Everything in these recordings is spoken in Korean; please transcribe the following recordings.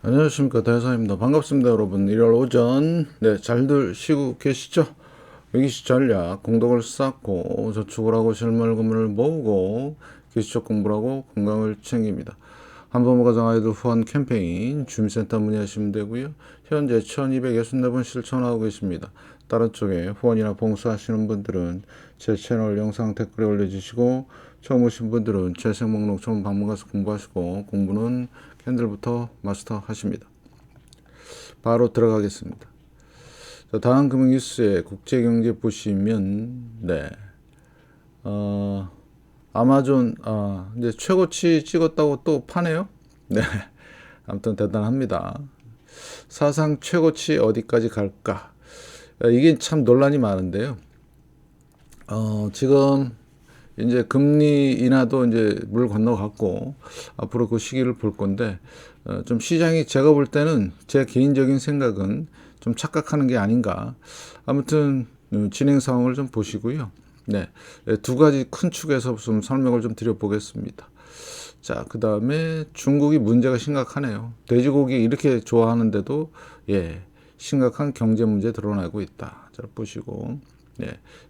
안녕하십니까, 대사입니다. 반갑습니다, 여러분. 일요일 오전, 잘들 쉬고 계시죠? 위기시 전략, 공덕을 쌓고, 저축을 하고, 실물금을 모으고, 기술적 공부를 하고, 건강을 챙깁니다. 한번모 가정 아이들 후원 캠페인, 주민센터 문의하시면 되고요. 현재 1264분 실천하고 계십니다. 다른 쪽에 후원이나 봉사하시는 분들은 제 채널 영상 댓글에 올려주시고, 처음 오신 분들은 재생 목록 처음 방문 가서 공부하시고, 공부는 캔들부터 마스터 하십니다. 바로 들어가겠습니다. 자, 다음 금융 뉴스에 국제경제 보시면, 아마존, 이제 최고치 찍었다고 또 파네요. 네. 아무튼 대단합니다. 사상 최고치 어디까지 갈까? 이게 참 논란이 많은데요. 지금 이제 금리 인하도 이제 물 건너갔고 앞으로 그 시기를 볼 건데 좀 시장이 제가 볼 때는 제 개인적인 생각은 좀 착각하는 게 아닌가. 아무튼 진행 상황을 좀 보시고요. 두 가지 큰 축에서 좀 설명을 좀 드려보겠습니다. 자, 그 다음에 중국이 문제가 심각하네요. 돼지고기 이렇게 좋아하는데도 심각한 경제 문제 드러나고 있다. 자, 보시고.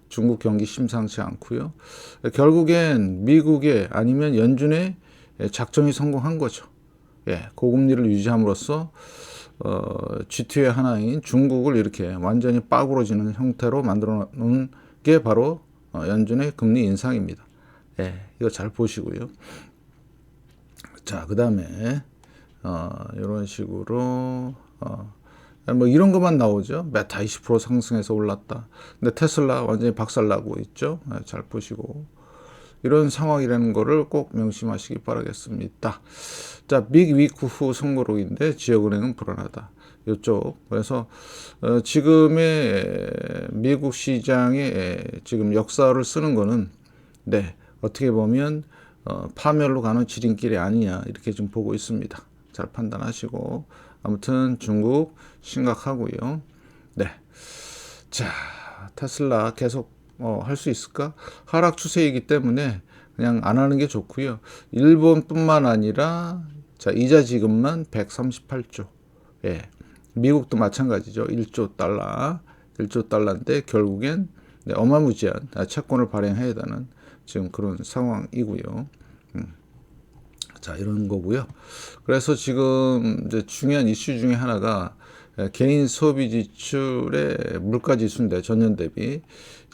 중국 경기 심상치 않고요. 결국엔 미국의 아니면 연준의 작전이 성공한 거죠. 고금리를 유지함으로써 G2의 하나인 중국을 이렇게 완전히 빠꾸러지는 형태로 만들어 놓은 게 바로 연준의 금리 인상입니다. 이거 잘 보시고요. 자, 그 다음에 이런 식으로 뭐 이런 것만 나오죠. 메타 20% 상승해서 올랐다. 근데 테슬라 완전히 박살나고 있죠. 잘 보시고 이런 상황이라는 거를 꼭 명심하시기 바라겠습니다. 자, 빅 위크 후 선거록인데 지역은행은 불안하다. 이쪽 그래서 지금의 미국 시장의 지금 역사를 쓰는 거는 어떻게 보면 파멸로 가는 지름길이 아니냐 이렇게 좀 보고 있습니다. 잘 판단하시고 아무튼 중국 심각하고요. 자, 테슬라 계속 할 수 있을까? 하락 추세이기 때문에 그냥 안 하는 게 좋고요. 일본뿐만 아니라 자, 이자 지급만 138조. 미국도 마찬가지죠. 1조 달러. 1조 달러인데 결국엔 어마무지한 채권을 발행해야 되는 지금 그런 상황이고요. 자, 이런 거고요. 그래서 지금 이제 중요한 이슈 중에 하나가 개인 소비 지출의 물가 지수인데 전년 대비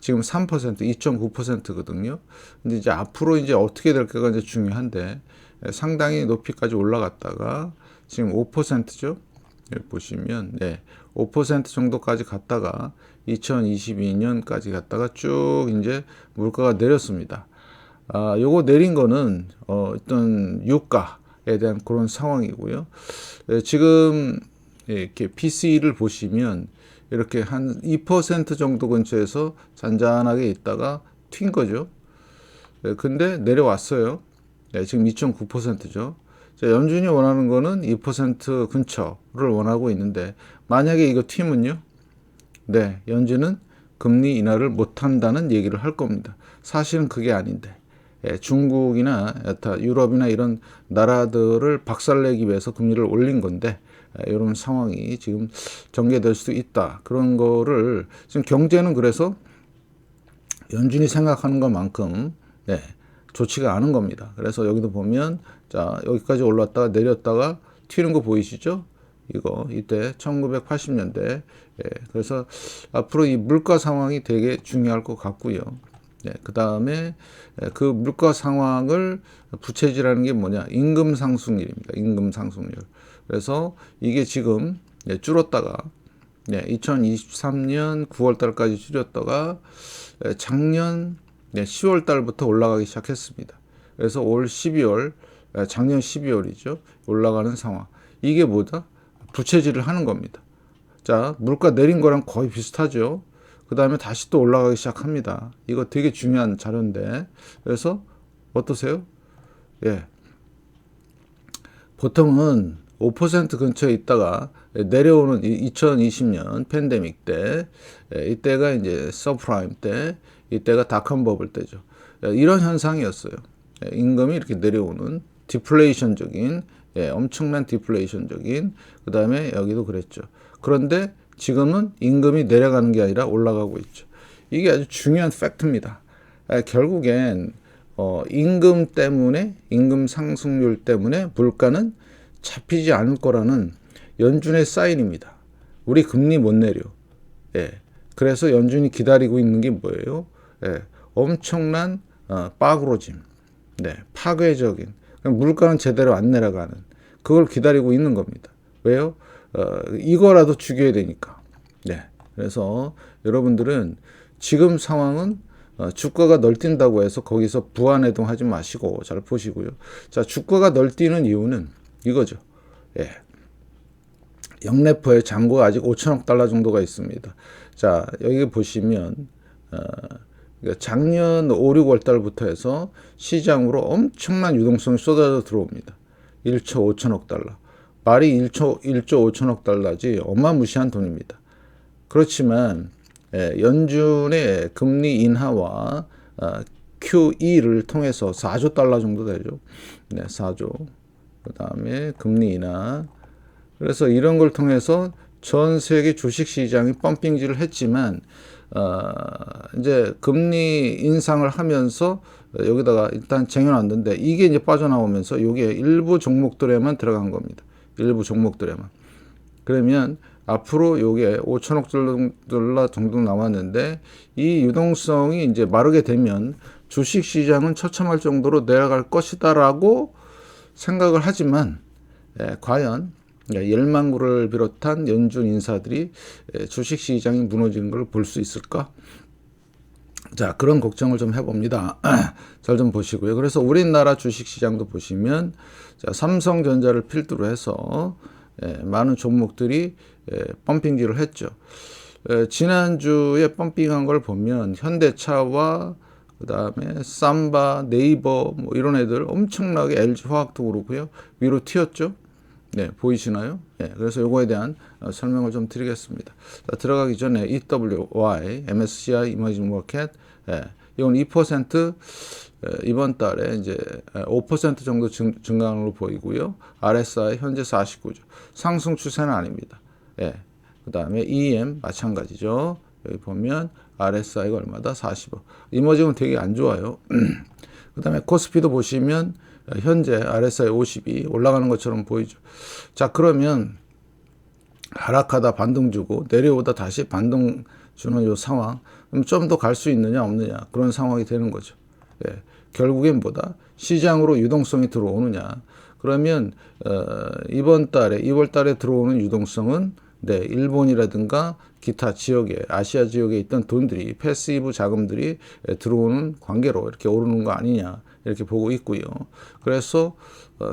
지금 3%, 2.9%거든요. 근데 이제 앞으로 이제 어떻게 될까가 이제 중요한데 상당히 높이까지 올라갔다가 지금 5%죠. 여기 보시면 5% 정도까지 갔다가 2022년까지 갔다가 쭉 이제 물가가 내렸습니다. 요거 내린 거는 어떤 유가에 대한 그런 상황이고요. 지금 이렇게 PC를 보시면 이렇게 한 2% 정도 근처에서 잔잔하게 있다가 튄 거죠. 근데 내려왔어요. 지금 2.9%죠. 연준이 원하는 거는 2% 근처를 원하고 있는데 만약에 이거 튀면요. 연준은 금리 인하를 못한다는 얘기를 할 겁니다. 사실은 그게 아닌데 중국이나 유럽이나 이런 나라들을 박살내기 위해서 금리를 올린 건데 이런 상황이 지금 전개될 수도 있다. 그런 거를 지금 경제는 그래서 연준이 생각하는 것만큼 좋지가 않은 겁니다. 그래서 여기도 보면 자, 여기까지 올랐다가 내렸다가 튀는 거 보이시죠? 이때 1980년대. 그래서 앞으로 이 물가 상황이 되게 중요할 것 같고요. 그 다음에 그 물가 상황을 부채질하는 게 뭐냐? 임금 상승률입니다. 임금 상승률. 그래서 이게 지금 줄었다가 2023년 9월 달까지 줄였다가 작년 10월 달부터 올라가기 시작했습니다. 그래서 올 12월, 작년 12월이죠. 올라가는 상황. 이게 뭐다? 부채질을 하는 겁니다. 자, 물가 내린 거랑 거의 비슷하죠. 그 다음에 다시 또 올라가기 시작합니다. 이거 되게 중요한 자료인데. 그래서 어떠세요? 보통은 5% 근처에 있다가 내려오는 2020년 팬데믹 때, 이때가 이제 서프라임 때, 이때가 닷컴 버블 때죠. 이런 현상이었어요. 임금이 이렇게 내려오는 디플레이션적인 예, 엄청난 디플레이션적인, 그 다음에 여기도 그랬죠. 그런데 지금은 임금이 내려가는 게 아니라 올라가고 있죠. 이게 아주 중요한 팩트입니다. 결국엔 임금 때문에, 임금 상승률 때문에 물가는 잡히지 않을 거라는 연준의 사인입니다. 우리 금리 못 내려. 예. 그래서 연준이 기다리고 있는 게 뭐예요? 예. 엄청난 빠그러짐, 네, 파괴적인, 물가는 제대로 안 내려가는, 그걸 기다리고 있는 겁니다. 왜요? 이거라도 죽여야 되니까. 네. 그래서 여러분들은 지금 상황은 주가가 널뛴다고 해서 거기서 부안해동하지 마시고 잘 보시고요. 자, 주가가 널뛰는 이유는 이거죠. 예. 영래포에 잔고가 아직 5천억 달러 정도가 있습니다. 자, 여기 보시면 작년 5, 6월 달부터 해서 시장으로 엄청난 유동성이 쏟아져 들어옵니다. 1조 5천억 달러. 말이 1조 5천억 달러지 어마무시한 돈입니다. 그렇지만 연준의 금리 인하와 QE를 통해서 4조 달러 정도 되죠. 네, 4조. 그 다음에 금리 인하. 그래서 이런 걸 통해서 전 세계 주식 시장이 펌핑질을 했지만 이제 금리 인상을 하면서 여기다가 일단 쟁여놨는데 이게 이제 빠져나오면서 이게 일부 종목들에만 들어간 겁니다. 일부 종목들에만. 그러면 앞으로 요게 5천억 달러 정도 남았는데 이 유동성이 이제 마르게 되면 주식 시장은 처참할 정도로 내려갈 것이다라고 생각을 하지만 과연 열망구를 비롯한 연준 인사들이 주식 시장이 무너지는 걸 볼 수 있을까? 자, 그런 걱정을 좀 해봅니다. 잘 좀 보시고요. 그래서 우리나라 주식 시장도 보시면 자, 삼성전자를 필두로 해서 많은 종목들이 펌핑질을 했죠. 지난주에 펌핑한 걸 보면 현대차와 그 다음에 삼바, 네이버 뭐 이런 애들 엄청나게 LG화학도 그렇고요. 위로 튀었죠. 네, 보이시나요? 네, 그래서 요거에 대한 설명을 좀 드리겠습니다. 자, 들어가기 전에 EWY, MSCI 이머징 마켓, 이건 2% 이번 달에 이제 5% 정도 증가하는 걸로 보이고요. RSI 현재 49죠. 상승 추세는 아닙니다. 예. 그 다음에 EM 마찬가지죠. 여기 보면 RSI가 얼마다? 45. 이머징은 되게 안 좋아요. 그 다음에 코스피도 보시면 현재 RSI 50이 올라가는 것처럼 보이죠. 자, 그러면 하락하다 반등 주고 내려오다 다시 반등 주는 요 상황, 그럼 좀 더 갈 수 있느냐 없느냐 그런 상황이 되는 거죠. 예. 결국엔 뭐다? 시장으로 유동성이 들어오느냐. 그러면 이번 달에 2월 달에 들어오는 유동성은 일본이라든가 기타 지역에 아시아 지역에 있던 돈들이 패시브 자금들이 들어오는 관계로 이렇게 오르는 거 아니냐 이렇게 보고 있고요. 그래서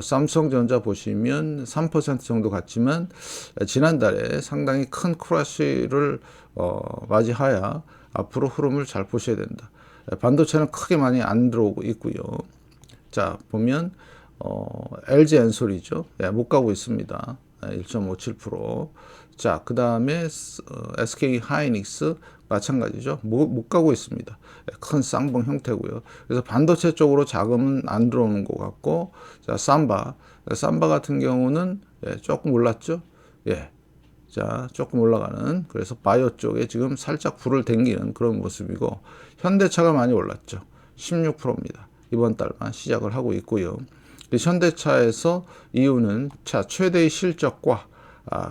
삼성전자 보시면 3% 정도 갔지만 지난달에 상당히 큰 크래시를 맞이하여 앞으로 흐름을 잘 보셔야 된다. 반도체는 크게 많이 안 들어오고 있고요. 자, 보면 LG 엔솔이죠. 못 가고 있습니다. 1.57%. 자, 그 다음에 SK 하이닉스 마찬가지죠. 못 가고 있습니다. 큰 쌍봉 형태고요. 그래서 반도체 쪽으로 자금은 안 들어오는 것 같고, 자, 삼바 같은 경우는 조금 올랐죠. 예. 자, 조금 올라가는, 그래서 바이오 쪽에 지금 살짝 불을 댕기는 그런 모습이고, 현대차가 많이 올랐죠. 16%입니다. 이번 달만 시작을 하고 있고요. 현대차에서 이유는 차 최대의 실적과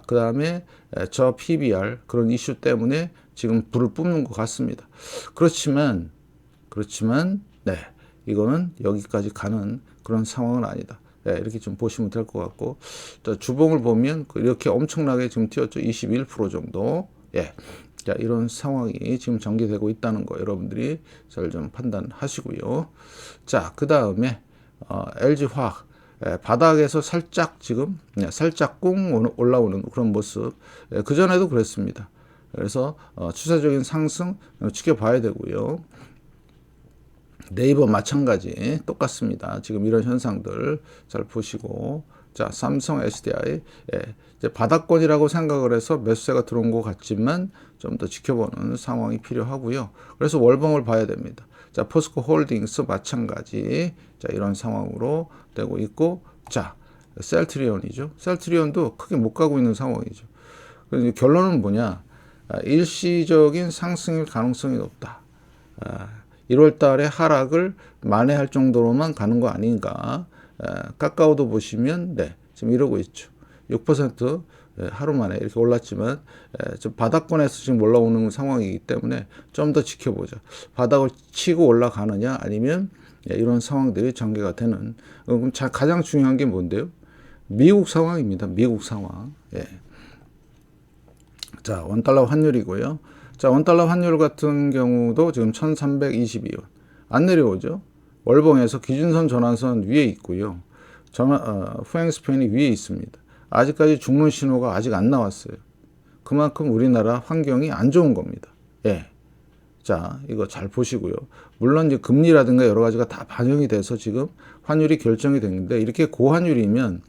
그 다음에 저 PBR 그런 이슈 때문에 지금 불을 뿜는 것 같습니다. 그렇지만 네, 이거는 여기까지 가는 그런 상황은 아니다. 네, 이렇게 좀 보시면 될 것 같고, 주봉을 보면 이렇게 엄청나게 지금 튀었죠. 21% 정도. 예. 자, 이런 상황이 지금 전개되고 있다는 거 여러분들이 잘 좀 판단하시고요. 자, 그 다음에 LG화학 바닥에서 살짝 지금 살짝 꿍 올라오는 그런 모습. 그 전에도 그랬습니다. 그래서 추세적인 상승 지켜봐야 되고요. 네이버 마찬가지 똑같습니다. 지금 이런 현상들 잘 보시고, 자, 삼성 SDI 이제 바닥권이라고 생각을 해서 매수세가 들어온 것 같지만 좀 더 지켜보는 상황이 필요하고요. 그래서 월봉을 봐야 됩니다. 자, 포스코 홀딩스 마찬가지. 자, 이런 상황으로 되고 있고, 자, 셀트리온이죠. 셀트리온도 크게 못 가고 있는 상황이죠. 그래서 결론은 뭐냐? 일시적인 상승일 가능성이 높다. 1월 달에 하락을 만회할 정도로만 가는 거 아닌가. 카카오도 보시면 네, 지금 이러고 있죠. 6% 하루 만에 이렇게 올랐지만 좀 바닥권에서 지금 올라오는 상황이기 때문에 좀 더 지켜보자. 바닥을 치고 올라가느냐 아니면 이런 상황들이 전개가 되는. 그럼 가장 중요한 게 뭔데요? 미국 상황입니다. 미국 상황. 예. 자, 원달러 환율이고요. 자, 원달러 환율 같은 경우도 지금 1322원. 안 내려오죠? 월봉에서 기준선 전환선 위에 있고요. 후행 스팬이 위에 있습니다. 아직까지 죽는 신호가 아직 안 나왔어요. 그만큼 우리나라 환경이 안 좋은 겁니다. 예. 자, 이거 잘 보시고요. 물론 이제 금리라든가 여러 가지가 다 반영이 돼서 지금 환율이 결정이 됐는데 이렇게 고환율이면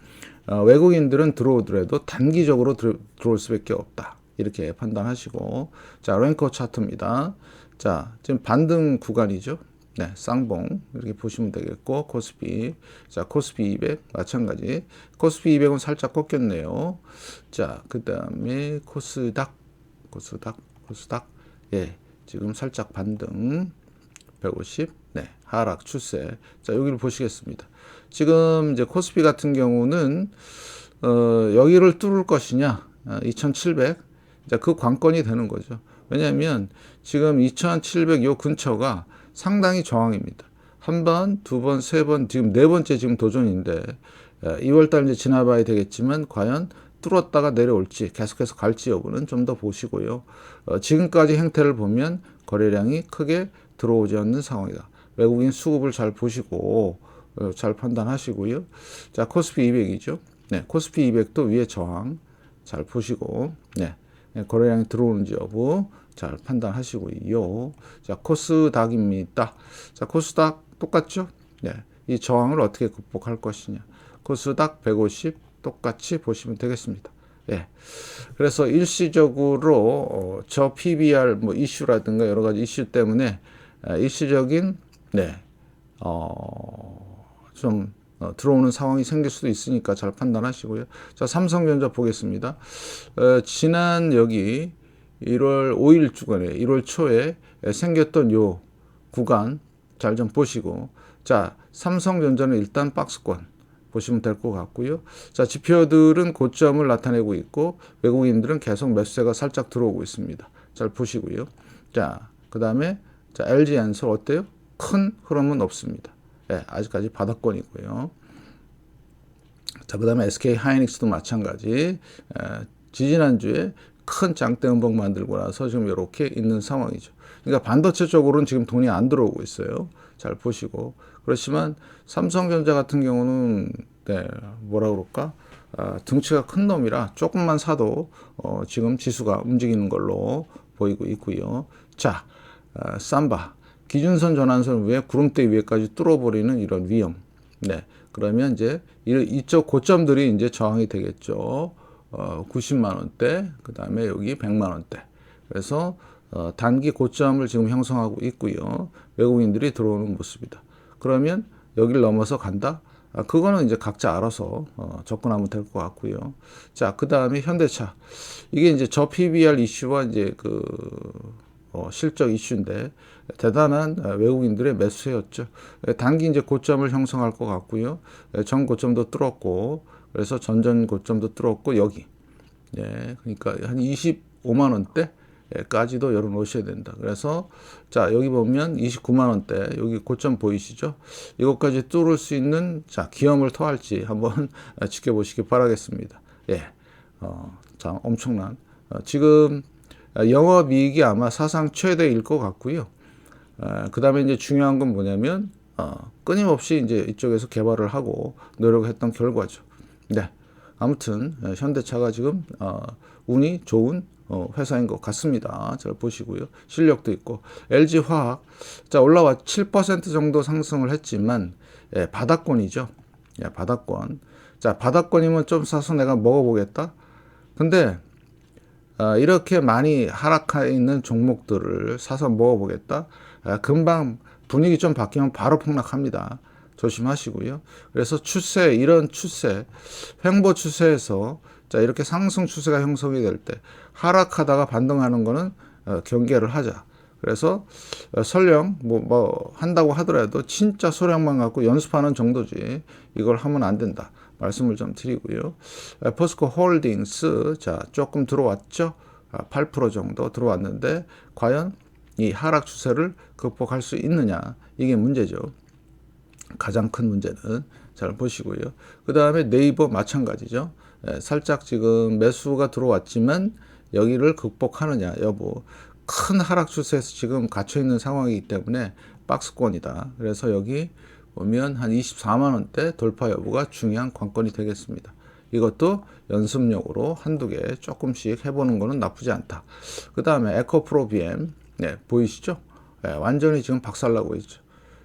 외국인들은 들어오더라도 단기적으로 들어올 수밖에 없다. 이렇게 판단하시고, 자, 랭커 차트입니다. 자, 지금 반등 구간이죠. 네, 쌍봉 이렇게 보시면 되겠고, 코스피, 자, 코스피 200 마찬가지. 코스피 200은 살짝 꺾였네요. 자, 그 다음에 코스닥, 예, 지금 살짝 반등, 150, 네, 하락 추세. 자, 여기를 보시겠습니다. 지금 이제 코스피 같은 경우는 여기를 뚫을 것이냐, 2,700. 자, 그 관건이 되는 거죠. 왜냐하면 지금 2,700 요 근처가 상당히 저항입니다. 한 번, 두 번, 세 번, 지금 네 번째 지금 도전인데 2월달 이제 지나봐야 되겠지만 과연 뚫었다가 내려올지 계속해서 갈지 여부는 좀 더 보시고요. 지금까지 행태를 보면 거래량이 크게 들어오지 않는 상황이다. 외국인 수급을 잘 보시고 잘 판단하시고요. 자, 코스피 200이죠. 네, 코스피 200도 위에 저항 잘 보시고, 네, 거래량이 들어오는지 여부 잘 판단하시고요. 자, 코스닥입니다. 자, 코스닥 똑같죠? 네, 이 저항을 어떻게 극복할 것이냐. 코스닥 150 똑같이 보시면 되겠습니다. 예. 그래서 일시적으로 저 PBR 뭐 이슈라든가 여러 가지 이슈 때문에 일시적인 좀 들어오는 상황이 생길 수도 있으니까 잘 판단하시고요. 자, 삼성전자 보겠습니다. 지난 여기 1월 5일 주간에 1월 초에 생겼던 요 구간 잘 좀 보시고, 자, 삼성전자는 일단 박스권 보시면 될 것 같고요. 자, 지표들은 고점을 나타내고 있고 외국인들은 계속 매수세가 살짝 들어오고 있습니다. 잘 보시고요. 자, 그 다음에 자, LG엔솔 어때요? 큰 흐름은 없습니다. 네, 아직까지 바닥권이고요. 자, 그 다음에 SK 하이닉스도 마찬가지. 지지난주에 큰 장대 음봉 만들고 나서 지금 이렇게 있는 상황이죠. 그러니까 반도체 쪽으로는 지금 돈이 안 들어오고 있어요. 잘 보시고. 그렇지만 삼성전자 같은 경우는 뭐라 그럴까? 등치가 큰 놈이라 조금만 사도 지금 지수가 움직이는 걸로 보이고 있고요. 자, 삼바 기준선 전환선 위에 구름대 위에까지 뚫어버리는 이런 위험. 네, 그러면 이제 이쪽 고점들이 이제 저항이 되겠죠. 90만 원대, 그 다음에 여기 100만 원대. 그래서 단기 고점을 지금 형성하고 있고요. 외국인들이 들어오는 모습이다. 그러면 여기를 넘어서 간다? 그거는 이제 각자 알아서 접근하면 될 것 같고요. 자, 그 다음에 현대차. 이게 이제 저 PBR 이슈와 이제 그 실적 이슈인데 대단한 외국인들의 매수세였죠. 단기 이제 고점을 형성할 것 같고요. 전 고점도 뚫었고, 그래서 전전 고점도 뚫었고 여기. 네, 그러니까 한 25만 원대까지도 열어놓으셔야 된다. 그래서 자, 여기 보면 29만 원대 여기 고점 보이시죠? 이것까지 뚫을 수 있는 자 기염을 토할지 한번 지켜보시기 바라겠습니다. 예, 자, 엄청난 지금 영업이익이 아마 사상 최대일 것 같고요. 그 다음에 이제 중요한 건 뭐냐면 끊임없이 이제 이쪽에서 개발을 하고 노력했던 결과죠. 네, 아무튼 현대차가 지금 운이 좋은 회사인 것 같습니다. 잘 보시고요. 실력도 있고 LG화학 자 올라와 7% 정도 상승을 했지만 바닥권이죠. 바닥권. 자, 바닥권이면 좀 사서 내가 먹어보겠다. 근데 이렇게 많이 하락해 있는 종목들을 사서 먹어보겠다. 금방 분위기 좀 바뀌면 바로 폭락합니다. 조심하시고요. 그래서 추세, 이런 추세, 횡보 추세에서 자, 이렇게 상승 추세가 형성이 될 때 하락하다가 반등하는 거는 경계를 하자. 그래서 설령 뭐 한다고 하더라도 진짜 소량만 갖고 연습하는 정도지 이걸 하면 안 된다. 말씀을 좀 드리고요. 포스코 홀딩스, 자, 조금 들어왔죠? 8% 정도 들어왔는데 과연 이 하락 추세를 극복할 수 있느냐, 이게 문제죠. 가장 큰 문제는. 잘 보시고요. 그 다음에 네이버 마찬가지죠. 살짝 지금 매수가 들어왔지만 여기를 극복하느냐 여부, 큰 하락 추세에서 지금 갇혀 있는 상황이기 때문에 박스권이다. 그래서 여기 보면 한 24만 원대 돌파 여부가 중요한 관건이 되겠습니다. 이것도 연습용으로 한두 개 조금씩 해보는 거는 나쁘지 않다. 그 다음에 에코프로 BM, 네, 보이시죠? 네, 완전히 지금 박살나고 있죠.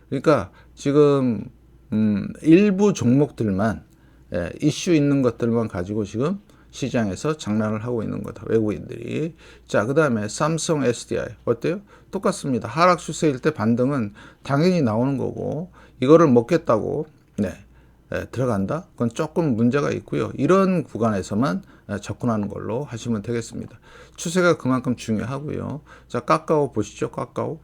그러니까 지금 일부 종목들만, 이슈 있는 것들만 가지고 지금 시장에서 장난을 하고 있는 거다, 외국인들이. 자, 그 다음에 삼성 SDI 어때요? 똑같습니다. 하락 추세일 때 반등은 당연히 나오는 거고, 이거를 먹겠다고 들어간다? 그건 조금 문제가 있고요. 이런 구간에서만 접근하는 걸로 하시면 되겠습니다. 추세가 그만큼 중요하고요. 자, 카카오 보시죠. 카카오.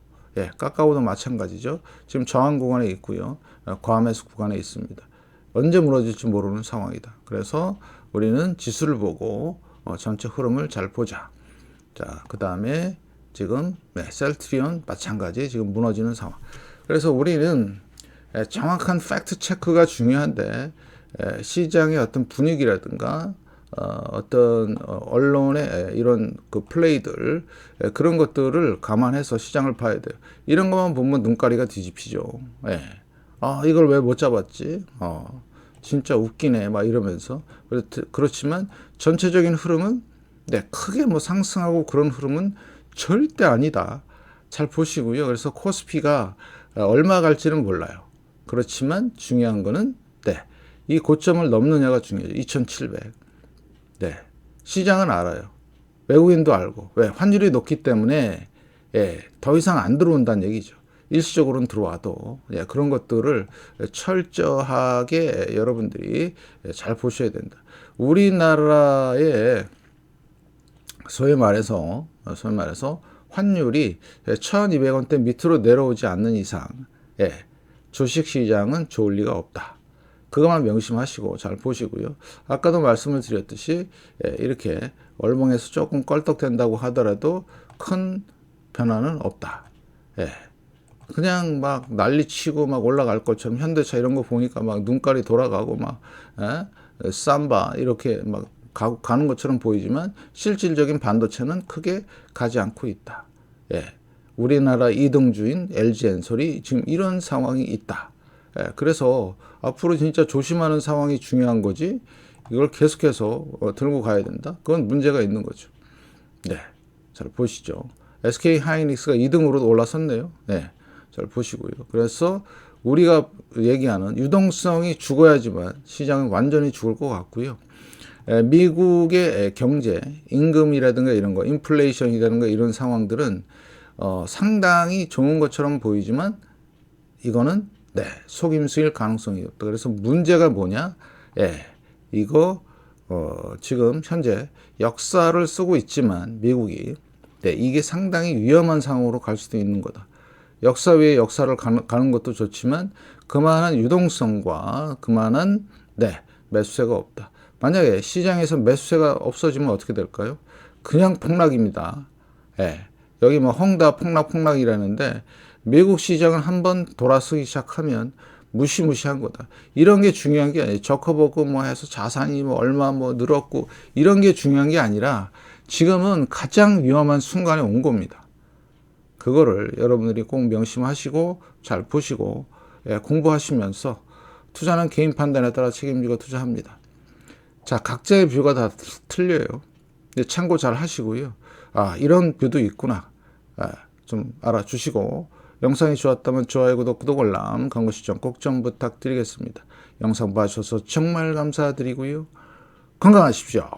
카카오도 마찬가지죠. 지금 저항 구간에 있고요. 과매수 구간에 있습니다. 언제 무너질지 모르는 상황이다. 그래서 우리는 지수를 보고 전체 흐름을 잘 보자. 자, 그 다음에 지금 셀트리온 마찬가지 지금 무너지는 상황. 그래서 우리는 정확한 팩트 체크가 중요한데, 시장의 어떤 분위기라든가 어떤 언론의 이런 그 플레이들, 그런 것들을 감안해서 시장을 봐야 돼요. 이런 것만 보면 눈가리가 뒤집히죠. 이걸 왜 못 잡았지? 진짜 웃기네, 막 이러면서. 그렇지만 전체적인 흐름은 크게 뭐 상승하고 그런 흐름은 절대 아니다. 잘 보시고요. 그래서 코스피가 얼마 갈지는 몰라요. 그렇지만 중요한 거는 이 고점을 넘느냐가 중요해요. 2700. 시장은 알아요. 외국인도 알고. 왜? 환율이 높기 때문에 더 이상 안 들어온다는 얘기죠. 일시적으로는 들어와도 그런 것들을 철저하게 여러분들이 잘 보셔야 된다. 우리나라의 소위 말해서 환율이 1200원대 밑으로 내려오지 않는 이상 주식시장은 좋을 리가 없다. 그것만 명심하시고 잘 보시고요. 아까도 말씀을 드렸듯이 이렇게 월봉에서 조금 껄떡된다고 하더라도 큰 변화는 없다. 그냥 막 난리치고 막 올라갈 것처럼 현대차 이런 거 보니까 막 눈깔이 돌아가고 막 삼바 이렇게 막 가는 것처럼 보이지만 실질적인 반도체는 크게 가지 않고 있다. 우리나라 2등주인 LG엔솔이 지금 이런 상황이 있다. 그래서 앞으로 진짜 조심하는 상황이 중요한 거지, 이걸 계속해서 들고 가야 된다? 그건 문제가 있는 거죠. 잘 보시죠. SK 하이닉스가 2등으로 올라섰네요. 잘 보시고요. 그래서 우리가 얘기하는 유동성이 죽어야지만 시장은 완전히 죽을 것 같고요. 미국의 경제, 임금이라든가 이런 거, 인플레이션이라든가 이런 상황들은 상당히 좋은 것처럼 보이지만 이거는 속임수일 가능성이 없다. 그래서 문제가 뭐냐? 이거 지금 현재 역사를 쓰고 있지만 미국이 이게 상당히 위험한 상황으로 갈 수도 있는 거다. 역사 위에 역사를 가는 것도 좋지만 그만한 유동성과 그만한 매수세가 없다. 만약에 시장에서 매수세가 없어지면 어떻게 될까요? 그냥 폭락입니다. 여기 뭐 헝다 폭락이라는데 미국 시장은 한번 돌아서기 시작하면 무시무시한 거다. 이런 게 중요한 게 아니에요. 저커버그 뭐 해서 자산이 뭐 얼마 뭐 늘었고 이런 게 중요한 게 아니라 지금은 가장 위험한 순간에 온 겁니다. 그거를 여러분들이 꼭 명심하시고 잘 보시고 공부하시면서, 투자는 개인 판단에 따라 책임지고 투자합니다. 자, 각자의 뷰가 다 틀려요. 참고 잘 하시고요. 이런 뷰도 있구나. 좀 알아주시고, 영상이 좋았다면 좋아요, 구독, 알람, 광고 시청 꼭 좀 부탁드리겠습니다. 영상 봐주셔서 정말 감사드리고요. 건강하십시오.